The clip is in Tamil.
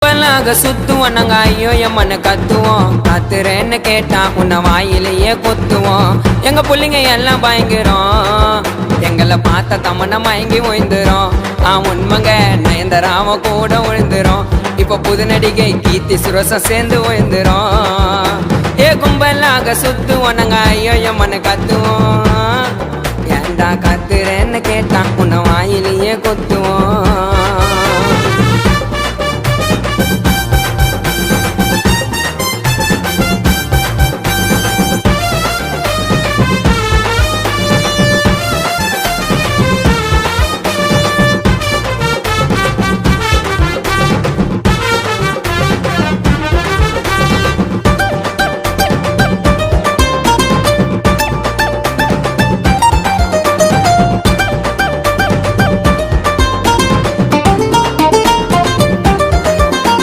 கும்பலாக சுத்துவோம் நாங்க ஐயோ எம்மன்னு கத்துவோம். கத்துறேன்னு கேட்டா உன்னை வாயிலேயே கொத்துவோம். எங்க புள்ளிங்க எல்லாம் பயங்கரம், எங்களை பார்த்த தமன மயங்கி ஓய்ந்துரும். உண்மைங்க நயன்தாராவ கூட விழுந்துரும். இப்ப புது நடிகை கீர்த்தி சுரேஷும் சேர்ந்து ஓய்ந்துரும். ஏ கும்பலாக சுத்துவோம் நாங்க ஐயோ எம்மன்னு கத்துவோம். ஏண்டா கத்துறேன்னு கேட்டா உன்னை வாயிலேயே கொத்துவோம்.